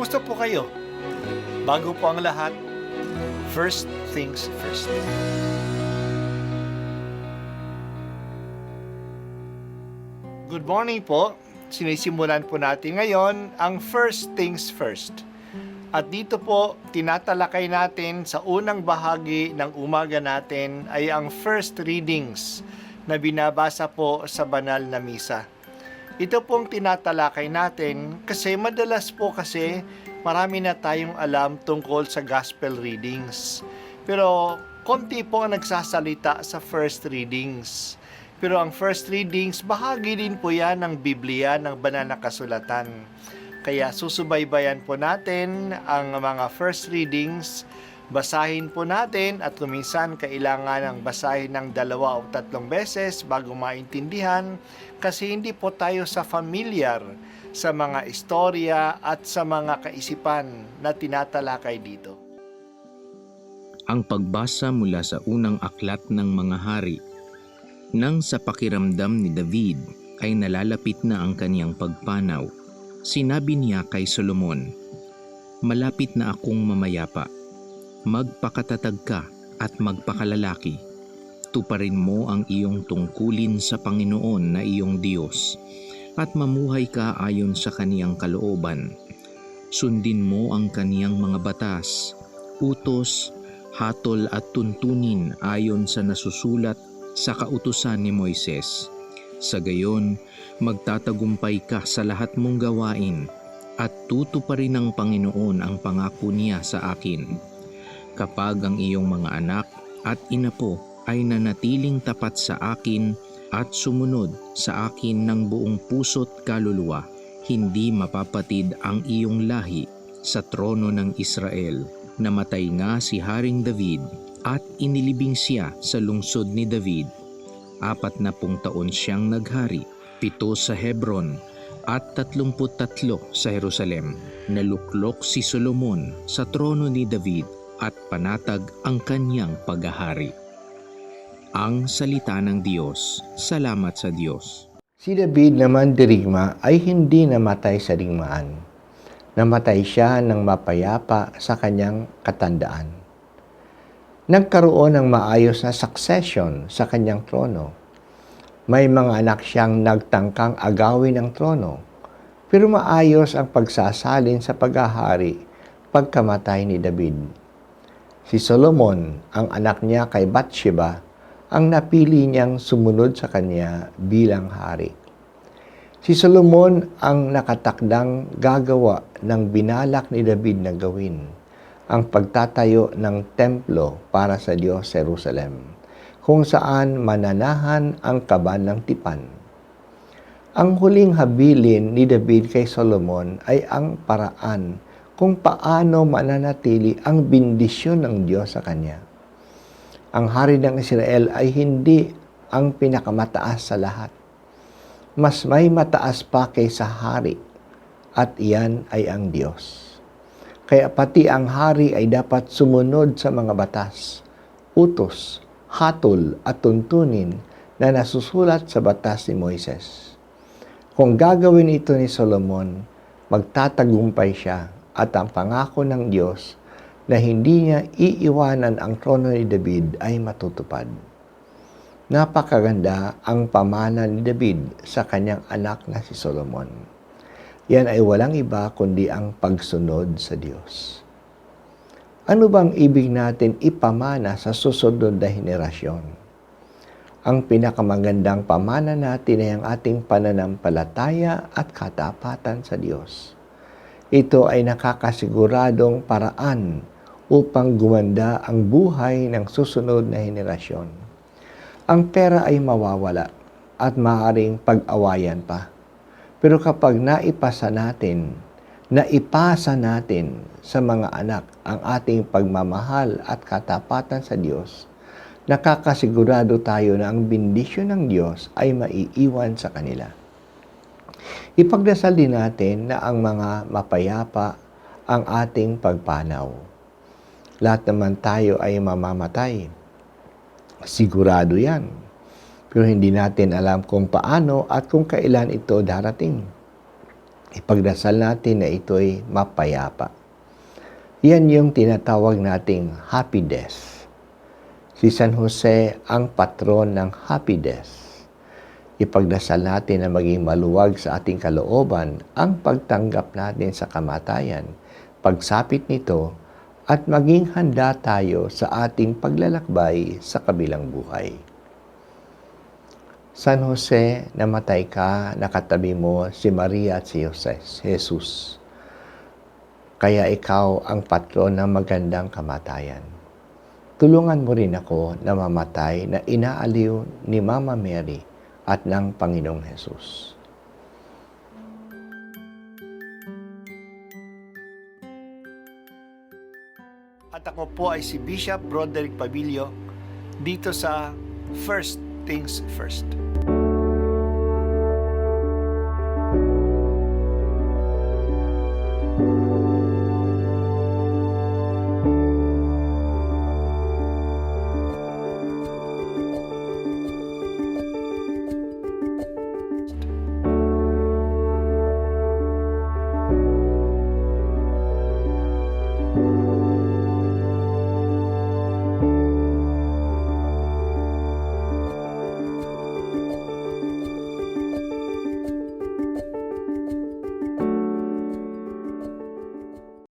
Kumusta po kayo? Bago po ang lahat, first things first. Good morning po. Sinisimulan po natin ngayon ang first things first. At dito po, tinatalakay natin sa unang bahagi ng umaga natin ay ang first readings na binabasa po sa banal na misa. Ito pong tinatalakay natin kasi madalas po kasi marami na tayong alam tungkol sa gospel readings. Pero konti po ang nagsasalita sa first readings. Pero ang first readings, bahagi din po yan ng Biblia, ng banal na kasulatan. Kaya susubaybayan po natin ang mga first readings, basahin po natin at kuminsan kailangan ng basahin ng 2 o 3 beses bago maintindihan kasi hindi po tayo sa familiar sa mga istorya at sa mga kaisipan na tinatalakay dito. Ang pagbasa mula sa unang aklat ng mga hari. Nang sa pakiramdam ni David ay nalalapit na ang kaniyang pagpanaw, sinabi niya kay Solomon, "Malapit na akong mamayapa. Magpakatatag ka at magpakalalaki. Tuparin mo ang iyong tungkulin sa Panginoon na iyong Diyos at mamuhay ka ayon sa kaniyang kalooban. Sundin mo ang kaniyang mga batas, utos, hatol at tuntunin ayon sa nasusulat sa kautusan ni Moises. Sa gayon, magtatagumpay ka sa lahat mong gawain at tutuparin ng Panginoon ang pangako niya sa akin. Kapag ang iyong mga anak at inapo ay nanatiling tapat sa akin at sumunod sa akin ng buong puso't kaluluwa, hindi mapapatid ang iyong lahi sa trono ng Israel. Namatay nga si Haring David at inilibing siya sa lungsod ni David. 40 taon siyang naghari, 7 sa Hebron at 33 sa Jerusalem. Naluklok si Solomon sa trono ni David at panatag ang kanyang paghahari. Ang salita ng Diyos. Salamat sa Diyos. Si David naman dirigma ay hindi namatay sa digmaan. Namatay siya ng mapayapa sa kanyang katandaan. Nagkaroon ng maayos na succession sa kanyang trono. May mga anak siyang nagtangkang agawin ang trono, pero maayos ang pagsasalin sa paghahari pagkamatay ni David. Si Solomon, ang anak niya kay Bathsheba, ang napili niyang sumunod sa kanya bilang hari. Si Solomon ang nakatakdang gagawa ng binalak ni David na gawin, ang pagtatayo ng templo para sa Diyos sa Jerusalem, kung saan mananahan ang kaban ng tipan. Ang huling habilin ni David kay Solomon ay ang paraan kung paano mananatili ang bendisyon ng Diyos sa kanya. Ang hari ng Israel ay hindi ang pinakamataas sa lahat. Mas may mataas pa kaysa hari, at iyan ay ang Diyos. Kaya pati ang hari ay dapat sumunod sa mga batas, utos, hatol at tuntunin na nasusulat sa batas ni Moises. Kung gagawin ito ni Solomon, magtatagumpay siya at ang pangako ng Diyos na hindi niya iiwanan ang trono ni David ay matutupad. Napakaganda ang pamana ni David sa kanyang anak na si Solomon. Yan ay walang iba kundi ang pagsunod sa Diyos. Ano bang ibig natin ipamana sa susunod na henerasyon? Ang pinakamagandang pamana natin ay ang ating pananampalataya at katapatan sa Diyos. Ito ay nakakasiguradong paraan upang gumanda ang buhay ng susunod na henerasyon. Ang pera ay mawawala at maaaring pag-awayan pa. Pero kapag naipasa natin sa mga anak ang ating pagmamahal at katapatan sa Diyos, nakakasigurado tayo na ang bendisyon ng Diyos ay maiiwan sa kanila. Ipagdasal din natin na ang mga mapayapa ang ating pagpanaw. Lahat naman tayo ay mamamatay. Sigurado yan. Pero hindi natin alam kung paano at kung kailan ito darating. Ipagdasal natin na ito'y mapayapa. Yan yung tinatawag nating happy death. Si San Jose ang patron ng happy death. Ipagdasal natin na maging maluwag sa ating kalooban ang pagtanggap natin sa kamatayan, pagsapit nito, at maging handa tayo sa ating paglalakbay sa kabilang buhay. San Jose, namatay ka, nakatabi mo si Maria at si Jesus. Kaya ikaw ang patron ng magandang kamatayan. Tulungan mo rin ako na mamatay na inaaliw ni Mama Mary at ng Panginoong Jesus. At ako po ay si Bishop Broderick Pabilio dito sa First Things First.